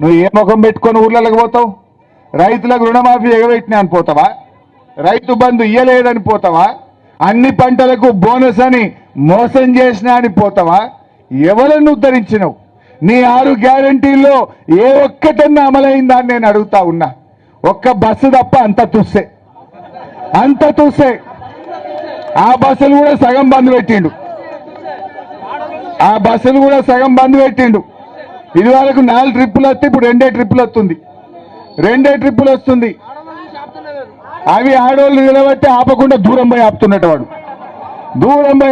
నువ్వు ఏ ముఖం పెట్టుకొని ఊర్లలోకి పోతావు? రైతులకు రుణమాఫీ ఎగబెట్టినా అని పోతావా? రైతు బంధు ఇయ్యలేదని పోతావా? అన్ని పంటలకు బోనస్ అని మోసం చేసినా అని పోతావా? ఎవరిని ఉద్ధరించినవు? నీ 6 గ్యారంటీల్లో ఏ ఒక్కటన్నా అమలైందా అని నేను అడుగుతా ఉన్నా. ఒక్క బస్సు తప్ప అంత తుస్సే. ఆ బస్సులు కూడా సగం బంద్ పెట్టిండు. ఇది వరకు 4 ట్రిప్పులు వస్తే ఇప్పుడు 2 ట్రిప్పులు వస్తుంది. అవి ఆడోళ్ళు నిలబట్టి ఆపకుండా దూరం పోయి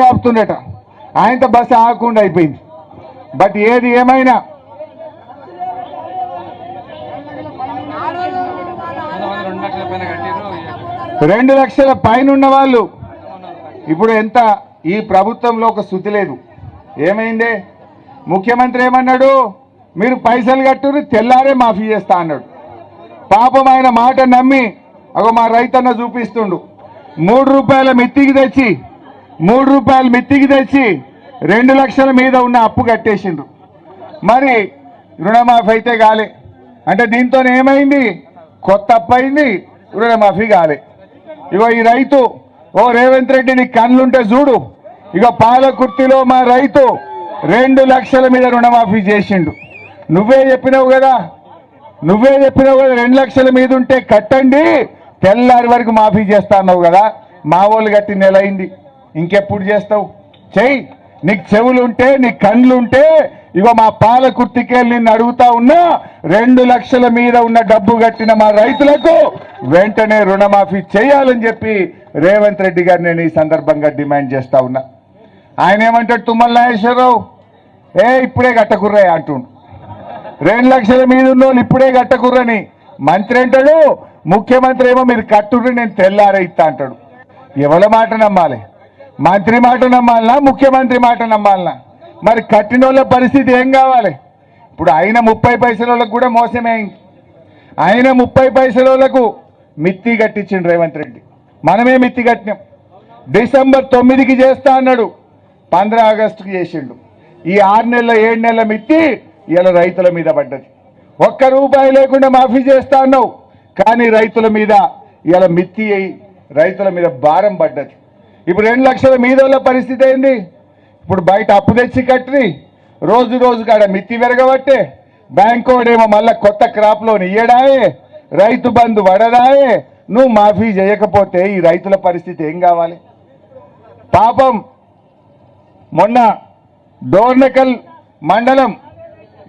ఆపుతున్నట. ఆయనతో బస్సు ఆగకుండా అయిపోయింది. బట్ ఏది ఏమైనా రెండు లక్షల పైన ఉన్న వాళ్ళు ఇప్పుడు ఎంత? ఈ ప్రభుత్వంలో ఒక శృతి లేదు. ఏమైందే? ముఖ్యమంత్రి ఏమన్నాడు? మీరు పైసలు కట్టుని తెల్లారే మాఫీ చేస్తా అన్నాడు. పాపం ఆయన మాట నమ్మి అగో మా రైతన్న చూపిస్తుండు. 3 రూపాయల మిత్తికి తెచ్చి 2 లక్షల మీద ఉన్న అప్పు కట్టేసిండ్రు. మరి రుణమాఫీ అయితే కాలే. అంటే దీంతో ఏమైంది? కొత్త అప్పు అయింది, రుణమాఫీ కాలే. ఇగో ఈ రైతు, ఓ రేవంత్ రెడ్డి నీ కళ్ళుంటే చూడు, ఇగో పాలకుర్తిలో మా రైతు 2 లక్షల మీద రుణమాఫీ చేసిండు. నువ్వే చెప్పినావు కదా 2 లక్షల మీద ఉంటే కట్టండి, తెల్లారి వరకు మాఫీ చేస్తా అన్నావు కదా. మా వాళ్ళు కట్టి నెల అయింది, ఇంకెప్పుడు చేస్తావు? చెయ్యి. నీకు చెవులుంటే, నీ కళ్ళుంటే ఇగో మా పాలకుర్తికెళ్ళి నిన్ను అడుగుతా ఉన్నా, 2 లక్షల మీద ఉన్న డబ్బు కట్టిన మా రైతులకు వెంటనే రుణమాఫీ చేయాలని చెప్పి రేవంత్ రెడ్డి గారు నేను ఈ సందర్భంగా డిమాండ్ చేస్తా ఉన్నా. ఆయన ఏమంటాడు? తుమ్మల నాగేశ్వరరావు ఇప్పుడే కట్టకుర్రా అంటుండు. 2 లక్షల మీద ఉన్న వాళ్ళు ఇప్పుడే కట్టకుర్రని మంత్రి అంటాడు. ముఖ్యమంత్రి ఏమో మీరు కట్టుర్రి నేను తెల్లారే ఇస్తా అంటాడు. ఎవరి మాట నమ్మాలి? మంత్రి మాట నమ్మాలనా, ముఖ్యమంత్రి మాట నమ్మాలనా? మరి కట్టిన వాళ్ళ పరిస్థితి ఏం కావాలి? ఇప్పుడు అయిన 30 పైసల వాళ్ళకు కూడా మోసమే. అయిన 30 పైసల వాళ్ళకు మిత్తి కట్టించిండు రేవంత్ రెడ్డి. మనమే మిత్తి కట్టినాం. డిసెంబర్ 9కి చేస్తా అన్నాడు, 15 ఆగస్టుకి చేసిండు. ఈ 6 నెలల 7 నెలల మిత్తి ఇలా రైతుల మీద పడ్డది. 1 రూపాయి లేకుండా మాఫీ చేస్తా అన్నావు, కానీ రైతుల మీద ఇలా మిత్తి అయి రైతుల మీద భారం పడ్డది. ఇప్పుడు 2 లక్షల మీద వాళ్ళ పరిస్థితి ఏంది? ఇప్పుడు బయట అప్పు తెచ్చి కట్టి రోజు కాడ మిత్తి పెరగబట్టే, బ్యాంకు వాడేమో మళ్ళీ కొత్త క్రాప్ లోన్ ఇయ్యడాయే, రైతు బంధు పడదాయే. నువ్వు మాఫీ చేయకపోతే ఈ రైతుల పరిస్థితి ఏం కావాలి? పాపం మొన్న డోర్నకల్ మండలం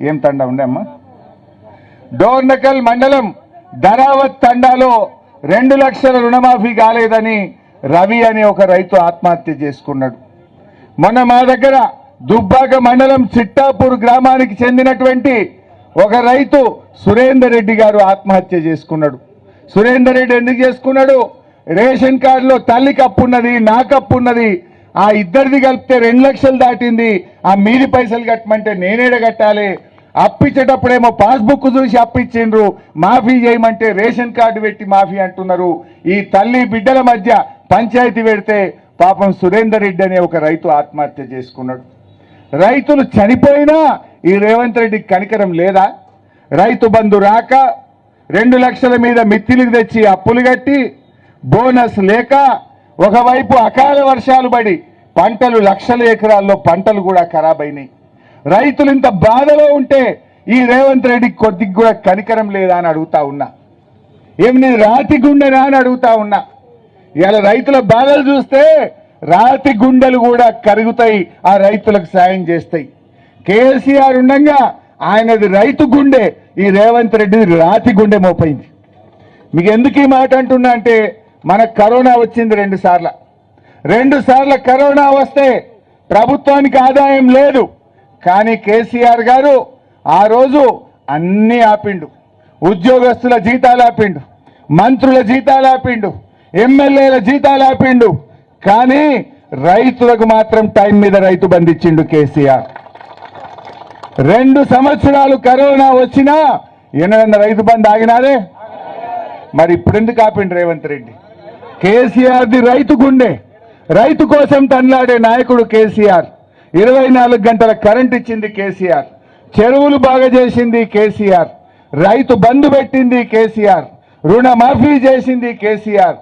ఏం తండా ఉండే అమ్మా, డోర్నకల్ మండలం ధరావత్ తండాలో 2 లక్షల రుణమాఫీ కాలేదని రవి అనే ఒక రైతు ఆత్మహత్య చేసుకున్నాడు. మొన్న మా దగ్గర దుబ్బాక మండలం చిట్టాపూర్ గ్రామానికి చెందినటువంటి ఒక రైతు సురేందర్ రెడ్డి గారు ఆత్మహత్య చేసుకున్నాడు. సురేందర్ రెడ్డి ఎందుకు చేసుకున్నాడు? రేషన్ కార్డులో తల్లికి అప్పున్నది, నాకు అప్పున్నది, ఆ ఇద్దరిది కలిపితే 2 లక్షలు దాటింది. ఆ మీది పైసలు కట్టమంటే నేనేడ కట్టాలి? అప్పిచ్చేటప్పుడేమో పాస్బుక్ చూసి అప్పిచ్చిండ్రు, మాఫీ చేయమంటే రేషన్ కార్డు పెట్టి మాఫీ అంటున్నారు. ఈ తల్లి బిడ్డల మధ్య పంచాయతీ పెడితే పాపం సురేందర్ రెడ్డి అనే ఒక రైతు ఆత్మహత్య చేసుకున్నాడు. రైతులు చనిపోయినా ఈ రేవంత్ రెడ్డికి కనికరం లేదా? రైతు బంధు రాక 2 లక్షల మీద మిత్తిలకు తెచ్చి అప్పులు కట్టి బోనస్ లేక, ఒకవైపు అకాల వర్షాలు పడి పంటలు లక్షల ఎకరాల్లో పంటలు కూడా ఖరాబ్ అయినాయి. రైతులు ఇంత బాధలో ఉంటే ఈ రేవంత్ రెడ్డికి కొద్దిగా కూడా కనికరం లేదా అని అడుగుతా ఉన్నా. ఏమి రాతి గుండెనా అని అడుగుతా ఉన్నా. ఇలా రైతుల బాధలు చూస్తే రాతి గుండెలు కూడా కరుగుతాయి, ఆ రైతులకు సాయం చేస్తాయి. కేసీఆర్ ఉండగా ఆయనది రైతు గుండె, ఈ రేవంత్ రెడ్డి రాతి గుండె మోపైంది. మీకు ఎందుకు ఈ మాట అంటున్నా అంటే, మనకు కరోనా వచ్చింది 2 సార్లు. 2 సార్లు కరోనా వస్తే ప్రభుత్వానికి ఆదాయం లేదు, కానీ కేసీఆర్ గారు ఆ రోజు అన్నీ ఆపిండు. ఉద్యోగస్తుల జీతాలు ఆపిండు, మంత్రుల జీతాలు ఆపిండు, ఎమ్మెల్యేల జీతాలు ఆపిండు, కానీ రైతులకు మాత్రం టైం మీద రైతు బంధు ఇచ్చిండు కేసీఆర్. 2 సంవత్సరాలు కరోనా వచ్చినా ఎన్నడన్నా రైతు బంధు ఆగినారే? మరి ఇప్పుడు ఎందుకు ఆపిండు రేవంత్ రెడ్డి? కేసీఆర్ది రైతు గుండె, రైతు కోసం తన్లాడే నాయకుడు కేసీఆర్. 24 గంటల కరెంట్ ఇచ్చింది కేసీఆర్, చెరువులు బాగా చేసింది కేసీఆర్, రైతు బంధు పెట్టింది కేసీఆర్, రుణమాఫీ చేసింది కేసీఆర్.